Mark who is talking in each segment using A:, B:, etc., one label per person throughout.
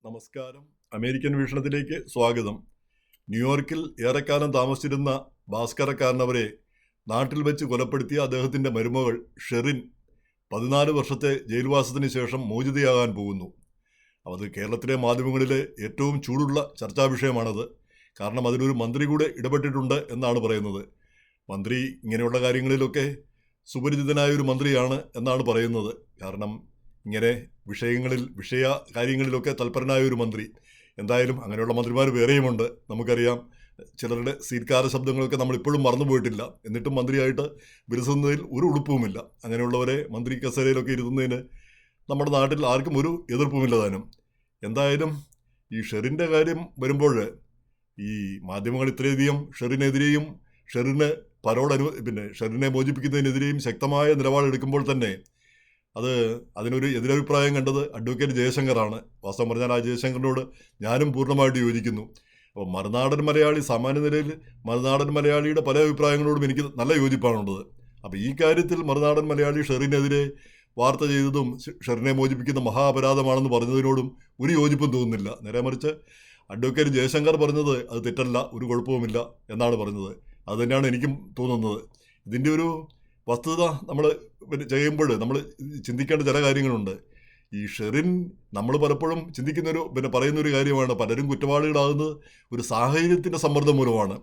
A: നമസ്കാരം. അമേരിക്കൻ വീക്ഷണത്തിലേക്ക് സ്വാഗതം. ന്യൂയോർക്കിൽ ഏറെക്കാലം താമസിച്ചിരുന്ന ഭാസ്കരക്കാരനവരെ നാട്ടിൽ വെച്ച് കൊലപ്പെടുത്തിയ അദ്ദേഹത്തിൻ്റെ മരുമകൾ ഷെറിൻ 14 വർഷത്തെ ജയിൽവാസത്തിന് ശേഷം മോചിതയാകാൻ പോകുന്നു. അത് കേരളത്തിലെ മാധ്യമങ്ങളിലെ ഏറ്റവും ചൂടുള്ള ചർച്ചാ വിഷയമാണത്. കാരണം അതിലൊരു മന്ത്രി കൂടെ ഇടപെട്ടിട്ടുണ്ട് എന്നാണ് പറയുന്നത്. മന്ത്രി ഇങ്ങനെയുള്ള കാര്യങ്ങളിലൊക്കെ സുപരിചിതനായ ഒരു മന്ത്രിയാണ് എന്നാണ് പറയുന്നത്. കാരണം ഇങ്ങനെ വിഷയ കാര്യങ്ങളിലൊക്കെ തൽപരനായ ഒരു മന്ത്രി. എന്തായാലും അങ്ങനെയുള്ള മന്ത്രിമാർ വേറെയുമുണ്ട്. നമുക്കറിയാം, ചിലരുടെ സീറ്റ്കാര ശബ്ദങ്ങളൊക്കെ നമ്മളിപ്പോഴും മറന്നുപോയിട്ടില്ല. എന്നിട്ടും മന്ത്രിയായിട്ട് വിരസുന്നതിൽ ഒരു ഉളുപ്പുമില്ല. അങ്ങനെയുള്ളവരെ മന്ത്രി കസേരയിലൊക്കെ ഇരുത്തുന്നതിന് നമ്മുടെ നാട്ടിൽ ആർക്കും ഒരു എതിർപ്പുമില്ല താനും. എന്തായാലും ഈ ഷെറിൻ്റെ കാര്യം വരുമ്പോൾ ഈ മാധ്യമങ്ങൾ ഇത്രയധികം ഷെറിനെതിരെയും ഷെറിനെ മോചിപ്പിക്കുന്നതിനെതിരെയും ശക്തമായ നിലപാടെടുക്കുമ്പോൾ തന്നെ അതിനൊരു എതിരഭിപ്രായം കണ്ടത് അഡ്വക്കേറ്റ് ജയശങ്കറാണ്. വാസ്തവം പറഞ്ഞാൽ ആ ജയശങ്കറിനോട് ഞാനും പൂർണ്ണമായിട്ട് യോജിക്കുന്നു. അപ്പോൾ മറുനാടൻ മലയാളി സാമാന്യ നിലയിൽ മറുനാടൻ മലയാളിയുടെ പല അഭിപ്രായങ്ങളോടും എനിക്ക് നല്ല യോജിപ്പാണുള്ളത്. അപ്പോൾ ഈ കാര്യത്തിൽ മറുനാടൻ മലയാളി ഷെറിനെതിരെ വാർത്ത ചെയ്തതും ഷെറിനെ മോചിപ്പിക്കുന്ന മഹാ അപരാധമാണെന്ന് പറഞ്ഞതിനോടും ഒരു യോജിപ്പും തോന്നുന്നില്ല. നേരെ മറിച്ച് അഡ്വക്കേറ്റ് ജയശങ്കർ പറഞ്ഞത് അത് തെറ്റല്ല, ഒരു കുഴപ്പവുമില്ല എന്നാണ് പറഞ്ഞത്. അതുതന്നെയാണ് എനിക്കും തോന്നുന്നത്. ഇതിൻ്റെ ഒരു വസ്തുത നമ്മൾ ചെയ്യുമ്പോൾ നമ്മൾ ചിന്തിക്കേണ്ട ചില കാര്യങ്ങളുണ്ട്. ഈ ഷെറിൻ നമ്മൾ പലപ്പോഴും പറയുന്നൊരു കാര്യമാണ്, പലരും കുറ്റവാളികളാകുന്നത് ഒരു സാഹചര്യത്തിൻ്റെ സമ്മർദ്ദം മൂലമാണ്.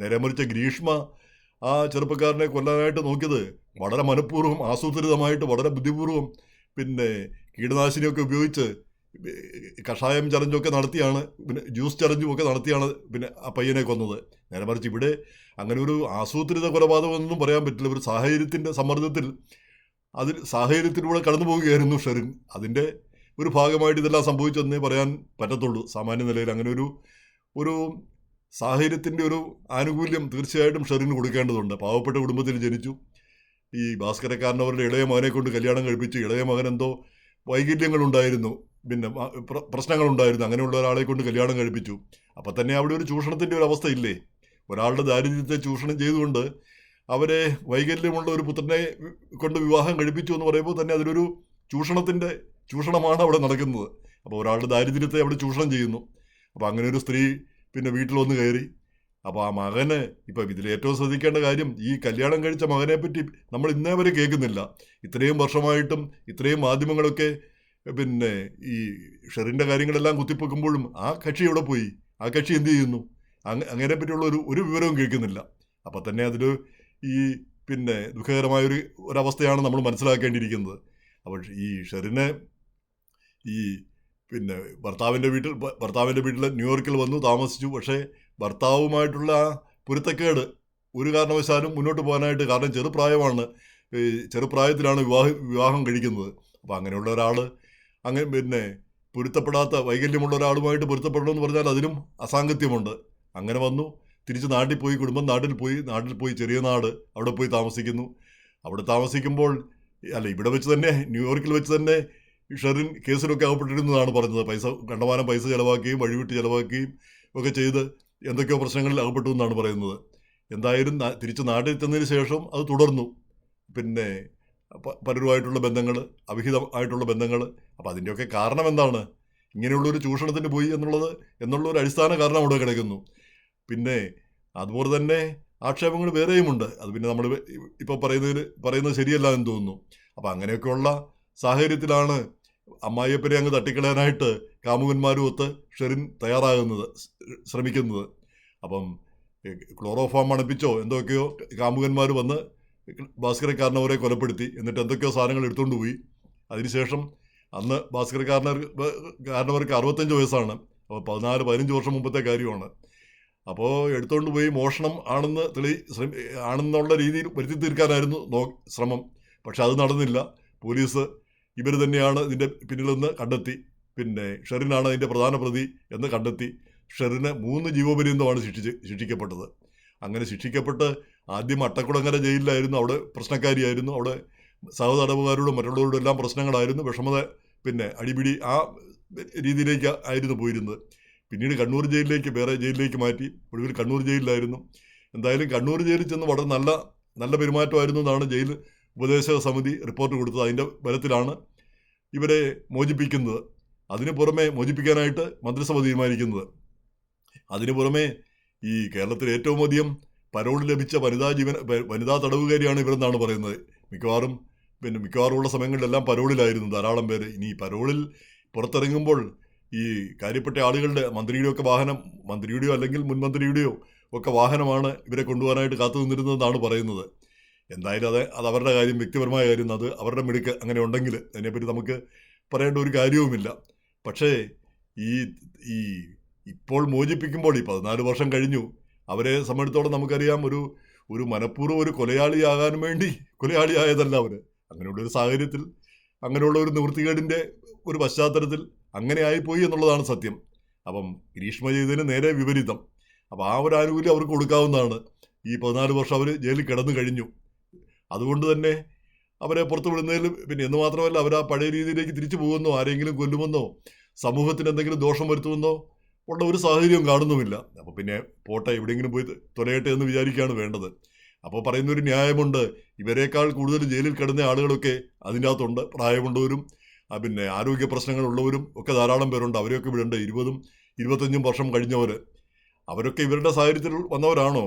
A: നേരെ മറിച്ച് ഗ്രീഷ്മ ആ ചെറുപ്പക്കാരനെ കൊല്ലാനായിട്ട് നോക്കിയത് വളരെ മനഃപൂർവ്വം, ആസൂത്രിതമായിട്ട്, വളരെ ബുദ്ധിപൂർവ്വം കീടനാശിനിയൊക്കെ ഉപയോഗിച്ച് കഷായം ചലഞ്ചൊക്കെ നടത്തിയാണ്, ജ്യൂസ് ചലഞ്ചും ഒക്കെ നടത്തിയാണ് ആ പയ്യനെ കൊന്നത്. നേരെ മറിച്ച് ഇവിടെ അങ്ങനെ ഒരു ആസൂത്രിത കൊലപാതകമൊന്നും പറയാൻ പറ്റില്ല. ഒരു സാഹചര്യത്തിൻ്റെ സമ്മർദ്ദത്തിൽ സാഹചര്യത്തിലൂടെ കടന്നു പോവുകയായിരുന്നു ഷെറിൻ. അതിൻ്റെ ഒരു ഭാഗമായിട്ട് ഇതെല്ലാം സംഭവിച്ചെന്നേ പറയാൻ പറ്റത്തുള്ളൂ. സാമാന്യ നിലയിൽ അങ്ങനെ ഒരു സാഹചര്യത്തിൻ്റെ ഒരു ആനുകൂല്യം തീർച്ചയായിട്ടും ഷെറിന് കൊടുക്കേണ്ടതുണ്ട്. പാവപ്പെട്ട കുടുംബത്തിൽ ജനിച്ചു. ഈ ഭാസ്കരക്കാരനവരുടെ ഇളയ മകനെ കൊണ്ട് കല്യാണം കഴിപ്പിച്ചു. ഇളയ മകൻ എന്തോ വൈകല്യങ്ങളുണ്ടായിരുന്നു, പ്രശ്നങ്ങളുണ്ടായിരുന്നു. അങ്ങനെയുള്ള ഒരാളെ കൊണ്ട് കല്യാണം കഴിപ്പിച്ചു. അപ്പം തന്നെ അവിടെ ഒരു ചൂഷണത്തിൻ്റെ ഒരു അവസ്ഥയില്ലേ? ഒരാളുടെ ദാരിദ്ര്യത്തെ ചൂഷണം ചെയ്തുകൊണ്ട് അവരെ വൈകല്യമുള്ള ഒരു പുത്രനെ കൊണ്ട് വിവാഹം കഴിപ്പിച്ചു എന്ന് പറയുമ്പോൾ തന്നെ അതിലൊരു ചൂഷണമാണ് അവിടെ നടക്കുന്നത്. അപ്പോൾ ഒരാളുടെ ദാരിദ്ര്യത്തെ അവിടെ ചൂഷണം ചെയ്യുന്നു. അപ്പോൾ അങ്ങനെ ഒരു സ്ത്രീ വീട്ടിൽ വന്ന് കയറി. അപ്പോൾ ആ മകന് ഇപ്പം ഇതിൽ ഏറ്റവും ശ്രദ്ധിക്കേണ്ട കാര്യം, ഈ കല്യാണം കഴിച്ച മകനെ പറ്റി നമ്മൾ ഇന്നേ വരെ കേൾക്കുന്നില്ല. ഇത്രയും വർഷമായിട്ടും ഇത്രയും മാധ്യമങ്ങളൊക്കെ ഈ ഷെറിൻ്റെ കാര്യങ്ങളെല്ലാം കുത്തിപ്പൊക്കുമ്പോഴും ആ കക്ഷി എവിടെ പോയി? ആ കക്ഷി എന്ത് ചെയ്യുന്നു? അങ്ങനെ പറ്റിയുള്ള ഒരു വിവരവും കേൾക്കുന്നില്ല. അപ്പം തന്നെ അതിൽ ഈ ഒരവസ്ഥയാണ് നമ്മൾ മനസ്സിലാക്കേണ്ടിയിരിക്കുന്നത്. അപ്പോൾ ഈ ഷെറിനെ ഭർത്താവിൻ്റെ വീട്ടിൽ ന്യൂയോർക്കിൽ വന്നു താമസിച്ചു. പക്ഷേ ഭർത്താവുമായിട്ടുള്ള ആ പൊരുത്തക്കേട് ഒരു കാരണവശാലും മുന്നോട്ട് പോകാനായിട്ട്, കാരണം ചെറുപ്രായത്തിലാണ് വിവാഹം കഴിക്കുന്നത്. അപ്പോൾ അങ്ങനെയുള്ള ഒരാൾ പൊരുത്തപ്പെടാത്ത വൈകല്യമുള്ള ഒരാളുമായിട്ട് പൊരുത്തപ്പെടണമെന്ന് പറഞ്ഞാൽ അതിനും അസാംഗത്യമുണ്ട്. അങ്ങനെ വന്നു, തിരിച്ച് നാട്ടിൽ പോയി, കുടുംബം നാട്ടിൽ പോയി ചെറിയ നാട്, അവിടെ പോയി താമസിക്കുന്നു. അവിടെ താമസിക്കുമ്പോൾ ഇവിടെ വെച്ച് തന്നെ, ന്യൂയോർക്കിൽ വെച്ച് തന്നെ ഷെറിൻ കേസിലൊക്കെ അകപ്പെട്ടിരുന്നതാണ് പറഞ്ഞത്. കണ്ടമാനം പൈസ ചിലവാക്കുകയും വഴിവിട്ട് ചിലവാക്കുകയും ഒക്കെ ചെയ്ത് എന്തൊക്കെയോ പ്രശ്നങ്ങളിൽ അകപ്പെട്ടു എന്നാണ് പറയുന്നത്. എന്തായാലും തിരിച്ച് നാട്ടിൽ എത്തുന്നതിന് ശേഷം അത് തുടർന്നു. പലരുമായിട്ടുള്ള ബന്ധങ്ങൾ, അവിഹിതമായിട്ടുള്ള ബന്ധങ്ങൾ. അപ്പോൾ അതിൻ്റെയൊക്കെ കാരണം എന്താണ്? ഇങ്ങനെയുള്ളൊരു ചൂഷണത്തിന് പോയി എന്നുള്ളൊരു അടിസ്ഥാന കാരണം അവിടെ കിടക്കുന്നു. അതുപോലെ തന്നെ ആക്ഷേപങ്ങൾ വേറെയുമുണ്ട്. അത് നമ്മൾ ഇപ്പോൾ പറയുന്നത് ശരിയല്ല എന്ന് തോന്നുന്നു. അപ്പം അങ്ങനെയൊക്കെയുള്ള സാഹചര്യത്തിലാണ് അമ്മായിയപ്പനെ അങ്ങ് തട്ടിക്കളയാനായിട്ട് കാമുകന്മാരും ഒത്ത് ഷെറിൻ ശ്രമിക്കുന്നത്. അപ്പം ക്ലോറോഫോം മണപ്പിച്ചോ എന്തൊക്കെയോ കാമുകന്മാർ വന്ന് ഭാസ്കരക്കാരനവരെ കൊലപ്പെടുത്തി. എന്നിട്ട് എന്തൊക്കെയോ സാധനങ്ങൾ എടുത്തുകൊണ്ട് പോയി. അതിനുശേഷം അന്ന് ഭാസ്കരക്കാരനവർക്ക് 65 വയസ്സാണ്. അപ്പോൾ 14-15 വർഷം മുമ്പത്തെ കാര്യമാണ്. അപ്പോൾ എടുത്തുകൊണ്ട് പോയി മോഷണം ആണെന്നുള്ള രീതിയിൽ വരുത്തി തീർക്കാനായിരുന്നു ശ്രമം. പക്ഷെ അത് നടന്നില്ല. പോലീസ് ഇവർ തന്നെയാണ് ഇതിൻ്റെ പിന്നിലെന്ന് കണ്ടെത്തി. ഷെറിനാണ് അതിൻ്റെ പ്രധാന പ്രതി എന്ന് കണ്ടെത്തി. ഷെറിന് 3 ജീവപര്യന്തമാണ് ശിക്ഷിക്കപ്പെട്ടത്. അങ്ങനെ ശിക്ഷിക്കപ്പെട്ട് ആദ്യം അട്ടക്കുളങ്ങര ജയിലിലായിരുന്നു. അവിടെ പ്രശ്നക്കാരിയായിരുന്നു. അവിടെ സഹതടവുകാരോടും മറ്റുള്ളവരോടും എല്ലാം പ്രശ്നങ്ങളായിരുന്നു. വിഷമത അടിപിടി ആ രീതിയിലേക്ക് ആയിരുന്നു പോയിരുന്നത്. പിന്നീട് കണ്ണൂർ വേറെ ജയിലിലേക്ക് മാറ്റി. ഒടുവിൽ കണ്ണൂർ ജയിലിലായിരുന്നു. എന്തായാലും കണ്ണൂർ ജയിലിൽ ചെന്ന് വളരെ നല്ല പെരുമാറ്റമായിരുന്നു എന്നാണ് ജയിൽ ഉപദേശക സമിതി റിപ്പോർട്ട് കൊടുത്തത്. അതിൻ്റെ ബലത്തിലാണ് ഇവരെ മോചിപ്പിക്കുന്നത്. അതിന് പുറമെ മോചിപ്പിക്കാനായിട്ട് മന്ത്രിസഭ തീരുമാനിക്കുന്നത്. അതിനു പുറമെ ഈ കേരളത്തിൽ ഏറ്റവും അധികം പരോൾ ലഭിച്ച വനിതാ തടവുകാരിയാണ് ഇവരെന്നാണ് പറയുന്നത്. മിക്കവാറുമുള്ള സമയങ്ങളിലെല്ലാം പരോളിലായിരുന്നു ധാരാളം പേര്. ഇനി പരോളിൽ പുറത്തിറങ്ങുമ്പോൾ ഈ കാര്യപ്പെട്ട ആളുകളുടെ മന്ത്രിയുടെയോ അല്ലെങ്കിൽ മുൻ മന്ത്രിയുടെയോ ഒക്കെ വാഹനമാണ് ഇവരെ കൊണ്ടുപോകാനായിട്ട് കാത്തു നിന്നിരുന്നതെന്നാണ് പറയുന്നത്. എന്തായാലും അത് അവരുടെ കാര്യം, വ്യക്തിപരമായ കാര്യം, അത് അവരുടെ മിടുക്ക് അങ്ങനെ ഉണ്ടെങ്കിൽ അതിനെപ്പറ്റി നമുക്ക് പറയേണ്ട ഒരു കാര്യവുമില്ല. പക്ഷേ ഈ ഈ ഇപ്പോൾ മോചിപ്പിക്കുമ്പോൾ ഈ 14 വർഷം കഴിഞ്ഞു, അവരെ സംബന്ധിച്ചോളം നമുക്കറിയാം ഒരു മനഃപൂർവ്വം ഒരു കൊലയാളിയാകാൻ വേണ്ടി കൊലയാളിയായതല്ല അവർ. അങ്ങനെയുള്ള ഒരു സാഹചര്യത്തിൽ, അങ്ങനെയുള്ള ഒരു നിവൃത്തികേടിൻ്റെ ഒരു പശ്ചാത്തലത്തിൽ അങ്ങനെ ആയിപ്പോയി എന്നുള്ളതാണ് സത്യം. അപ്പം ഗ്രീഷ്മ ചെയ്തതിന് നേരെ വിപരീതം. അപ്പം ആ ഒരു ആനുകൂല്യം അവർക്ക് കൊടുക്കാവുന്നതാണ്. ഈ 14 വർഷം അവർ ജയിലിൽ കിടന്നു കഴിഞ്ഞു. അതുകൊണ്ട് തന്നെ അവരെ പുറത്തു വിടുന്നതിൽ എന്ന് മാത്രമല്ല, അവർ ആ പഴയ രീതിയിലേക്ക് തിരിച്ചു പോകുമെന്നോ ആരെങ്കിലും കൊല്ലുമെന്നോ സമൂഹത്തിന് എന്തെങ്കിലും ദോഷം വരുത്തുമെന്നോ ഉള്ള ഒരു സാഹചര്യവും കാണുന്നുമില്ല. അപ്പോൾ പിന്നെ പോട്ടെ, എവിടെയെങ്കിലും പോയി തൊലയട്ടെ എന്ന് വിചാരിക്കുകയാണ് വേണ്ടത്. അപ്പോൾ പറയുന്നൊരു ന്യായമുണ്ട്, ഇവരെക്കാൾ കൂടുതൽ ജയിലിൽ കിടന്ന ആളുകളൊക്കെ അതിൻ്റെ അകത്തുണ്ട്. പ്രായമുള്ളവരും ആരോഗ്യ പ്രശ്നങ്ങളുള്ളവരും ഒക്കെ ധാരാളം പേരുണ്ട്. അവരെയൊക്കെ വിടേണ്ട 20-25 വർഷം കഴിഞ്ഞവർ. അവരൊക്കെ ഇവരുടെ സാഹചര്യത്തിൽ വന്നവരാണോ?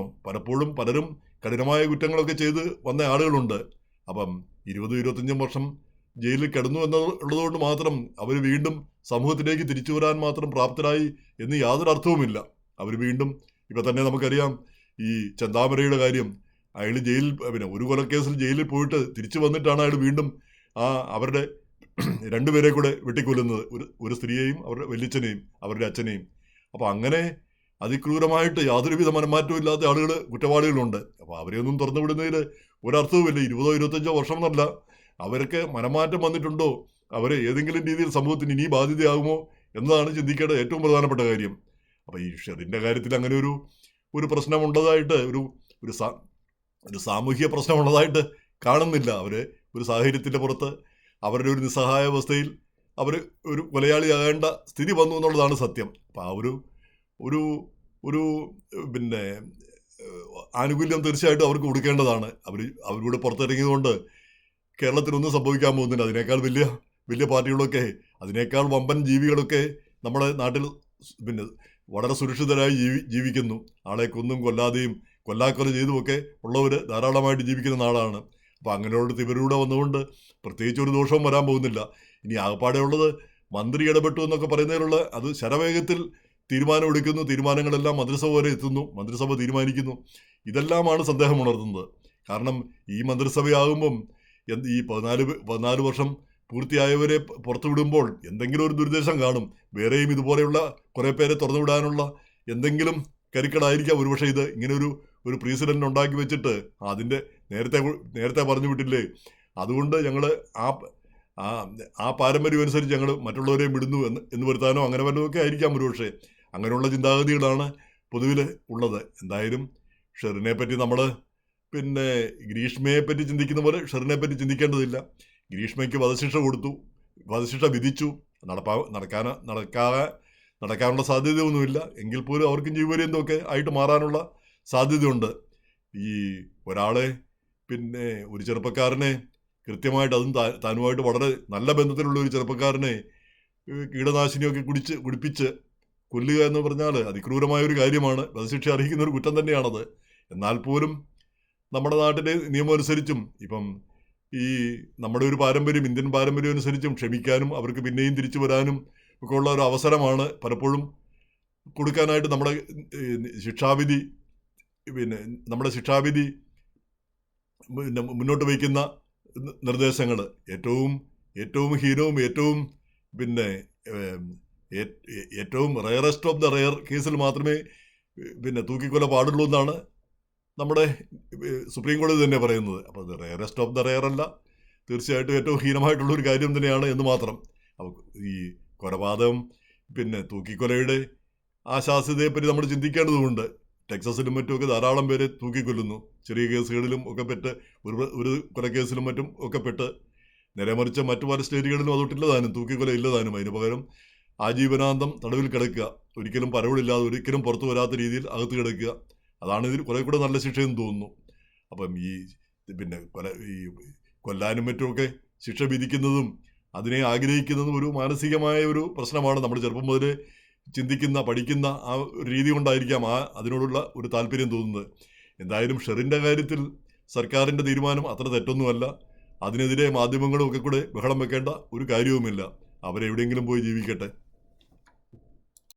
A: പലരും കഠിനമായ കുറ്റങ്ങളൊക്കെ ചെയ്ത് വന്ന ആളുകളുണ്ട്. അപ്പം 20-25 വർഷം ജയിലിൽ കിടന്നു എന്നുള്ളതുകൊണ്ട് മാത്രം അവർ വീണ്ടും സമൂഹത്തിലേക്ക് തിരിച്ചു വരാൻ മാത്രം പ്രാപ്തരായി എന്ന് യാതൊരു അർത്ഥവുമില്ല. അവർ വീണ്ടും ഇപ്പം തന്നെ നമുക്കറിയാം ഈ ചെന്താമരയുടെ കാര്യം. അയാൾ ഒരു കൊലക്കേസിൽ ജയിലിൽ പോയിട്ട് തിരിച്ചു വന്നിട്ടാണ് അയാൾ വീണ്ടും അവരുടെ 2 പേരെ കൂടെ വെട്ടിക്കൊല്ലുന്നത്. ഒരു സ്ത്രീയെയും അവരുടെ വല്യച്ഛനെയും അവരുടെ അച്ഛനെയും. അപ്പോൾ അങ്ങനെ അതിക്രൂരമായിട്ട് യാതൊരുവിധ മനംമാറ്റവും ഇല്ലാത്ത ആളുകൾ, കുറ്റവാളികളുണ്ട്. അപ്പോൾ അവരെയൊന്നും തുറന്നു വിടുന്നതിൽ ഒരർത്ഥവുമില്ല. 20-25 വർഷം എന്നല്ല, അവർക്ക് മനംമാറ്റം വന്നിട്ടുണ്ടോ, അവർ ഏതെങ്കിലും രീതിയിൽ സമൂഹത്തിന് ഇനി ബാധ്യതയാകുമോ എന്നതാണ് ചിന്തിക്കേണ്ട ഏറ്റവും പ്രധാനപ്പെട്ട കാര്യം. അപ്പോൾ ഈ ഷെറിൻ്റെ കാര്യത്തിൽ അങ്ങനെ ഒരു പ്രശ്നമുള്ളതായിട്ട്, ഒരു സാമൂഹിക പ്രശ്നമുള്ളതായിട്ട് കാണുന്നില്ല. അവർ ഒരു സാഹചര്യത്തിൻ്റെ പുറത്ത് അവരുടെ ഒരു നിസ്സഹായ അവസ്ഥയിൽ അവർ ഒരു കൊലയാളിയാകേണ്ട സ്ഥിതി വന്നു എന്നുള്ളതാണ് സത്യം. അപ്പോൾ ആ ഒരു ആനുകൂല്യം തീർച്ചയായിട്ടും അവർക്ക് കൊടുക്കേണ്ടതാണ്. അവരിവിടെ പുറത്തിറങ്ങിയതുകൊണ്ട് കേരളത്തിലൊന്നും സംഭവിക്കാൻ പോകുന്നില്ല. അതിനേക്കാൾ വലിയ പാർട്ടികളൊക്കെ, അതിനേക്കാൾ വമ്പൻ ജീവികളൊക്കെ നമ്മുടെ നാട്ടിൽ വളരെ സുരക്ഷിതരായി ജീവിക്കുന്നു. ആളെ കൊന്നും കൊല്ലാതെയും കൊല്ലാക്കൊല ചെയ്തുമൊക്കെ ഉള്ളവർ ധാരാളമായിട്ട് ജീവിക്കുന്ന നാടാണ്. അപ്പോൾ അങ്ങനെയുള്ള ഇവരിലൂടെ വന്നുകൊണ്ട് പ്രത്യേകിച്ച് ഒരു ദോഷവും വരാൻ പോകുന്നില്ല. ഇനി ആകപ്പാടെ ഉള്ളത് മന്ത്രി ഇടപെട്ടു എന്നൊക്കെ പറയുന്നതിലുള്ള അത് ശരവേഗത്തിൽ തീരുമാനമെടുക്കുന്നു, തീരുമാനങ്ങളെല്ലാം മന്ത്രിസഭ വരെ എത്തുന്നു, മന്ത്രിസഭ തീരുമാനിക്കുന്നു. ഇതെല്ലാമാണ് സന്ദേഹം ഉണർത്തുന്നത്. കാരണം ഈ മന്ത്രിസഭയാകുമ്പം ഈ 14 വർഷം പൂർത്തിയായവരെ പുറത്തുവിടുമ്പോൾ എന്തെങ്കിലും ഒരു ദുരുദ്ദേശം കാണും. വേറെയും ഇതുപോലെയുള്ള കുറേ പേരെ തുറന്നുവിടാനുള്ള എന്തെങ്കിലും കരുക്കളായിരിക്കാം ഒരുപക്ഷെ ഇത്. ഇങ്ങനെ ഒരു പ്രീസിഡന്റ് ഉണ്ടാക്കി വെച്ചിട്ട് അതിൻ്റെ നേരത്തെ പറഞ്ഞു വിട്ടില്ലേ, അതുകൊണ്ട് ഞങ്ങൾ ആ പാരമ്പര്യം അനുസരിച്ച് ഞങ്ങൾ മറ്റുള്ളവരെയും വിടുന്നു എന്ന് വരുത്താനോ അങ്ങനെ വല്ലതൊക്കെ ആയിരിക്കാം ഒരുപക്ഷെ. അങ്ങനെയുള്ള ചിന്താഗതികളാണ് പൊതുവിൽ ഉള്ളത്. എന്തായാലും ഷെറിനെ പറ്റി നമ്മൾ ഗ്രീഷ്മയെ പറ്റി ചിന്തിക്കുന്ന പോലെ ഷെറിനെ പറ്റി ചിന്തിക്കേണ്ടതില്ല. ഗ്രീഷ്മയ്ക്ക് വധശിക്ഷ കൊടുത്തു, വധശിക്ഷ വിധിച്ചു. നടക്കാനുള്ള സാധ്യതയൊന്നുമില്ല. എങ്കിൽ പോലും അവർക്കും ജീവപര്യന്തമൊക്കെ ആയിട്ട് മാറാനുള്ള സാധ്യതയുണ്ട്. ഈ ഒരാളെ ഒരു ചെറുപ്പക്കാരനെ കൃത്യമായിട്ട്, അതും താനുമായിട്ട് വളരെ നല്ല ബന്ധത്തിലുള്ള ഒരു ചെറുപ്പക്കാരനെ കീടനാശിനിയൊക്കെ കുടിപ്പിച്ച് കൊല്ലുക എന്ന് പറഞ്ഞാൽ അതിക്രൂരമായ ഒരു കാര്യമാണ്. വധശിക്ഷ അർഹിക്കുന്ന ഒരു കുറ്റം തന്നെയാണത്. എന്നാൽ പോലും നമ്മുടെ നാട്ടിലെ നിയമം അനുസരിച്ചും ഇപ്പം ഈ നമ്മുടെ ഒരു പാരമ്പര്യം, ഇന്ത്യൻ പാരമ്പര്യം അനുസരിച്ചും ക്ഷമിക്കാനും അവർക്ക് പിന്നെയും തിരിച്ചു വരാനും ഒക്കെ ഉള്ള ഒരു അവസരമാണ് പലപ്പോഴും കൊടുക്കാനായിട്ട് നമ്മുടെ ശിക്ഷാവിധി മുന്നോട്ട് വയ്ക്കുന്ന നിർദ്ദേശങ്ങൾ. ഏറ്റവും ഹീനവും ഏറ്റവും റയറസ്റ്റ് ഓഫ് ദ റയർ കേസിൽ മാത്രമേ തൂക്കിക്കൊല പാടുള്ളൂ എന്നാണ് നമ്മുടെ സുപ്രീം കോടതി തന്നെ പറയുന്നത്. അപ്പോൾ അത് റയറസ്റ്റ് ഓഫ് ദ റയർ അല്ല, തീർച്ചയായിട്ടും ഏറ്റവും ഹീനമായിട്ടുള്ളൊരു കാര്യം തന്നെയാണ് എന്ന് മാത്രം. അപ്പോൾ ഈ കൊലപാതകം തൂക്കിക്കൊലയുടെ ആശാസ്യതയെപ്പറ്റി നമ്മൾ ചിന്തിക്കേണ്ടതുണ്ട്. ടെക്സസിലും മറ്റുമൊക്കെ ധാരാളം പേരെ തൂക്കിക്കൊല്ലുന്നു, ചെറിയ കേസുകളിലും ഒക്കെ പെട്ട്, ഒരു കൊലക്കേസിലും മറ്റും ഒക്കെ പെട്ട്. നേരെ മറിച്ച് മറ്റു പല സ്റ്റേറ്റുകളിലും അതൊട്ടില്ലതാനും, തൂക്കിക്കൊല ഇല്ലതാനും. അതിന് പകരം ആജീവനാന്തം തടവിൽ കിടക്കുക, ഒരിക്കലും പരവളില്ലാതെ, ഒരിക്കലും പുറത്തു വരാത്ത രീതിയിൽ അകത്ത് കിടക്കുക. അതാണ് ഇതിൽ കുറെ കൂടെ നല്ല ശിക്ഷയെന്ന് തോന്നുന്നു. അപ്പം ഈ കൊല്ലാനും മറ്റുമൊക്കെ ശിക്ഷ വിധിക്കുന്നതും അതിനെ ആഗ്രഹിക്കുന്നതും ഒരു മാനസികമായ ഒരു പ്രശ്നമാണ്. നമ്മൾ ചെറുപ്പം മുതൽ ചിന്തിക്കുന്ന പഠിക്കുന്ന ആ ഒരു രീതി കൊണ്ടായിരിക്കാം അതിനോടുള്ള ഒരു താല്പര്യം തോന്നുന്നത്. എന്തായാലും ഷെറിൻ്റെ കാര്യത്തിൽ സർക്കാരിൻ്റെ തീരുമാനം അത്ര തെറ്റൊന്നുമല്ല. അതിനെതിരെ മാധ്യമങ്ങളും ഒക്കെ കൂടെ ബഹളം വെക്കേണ്ട ഒരു കാര്യവുമില്ല. അവരെവിടെയെങ്കിലും പോയി ജീവിക്കട്ടെ.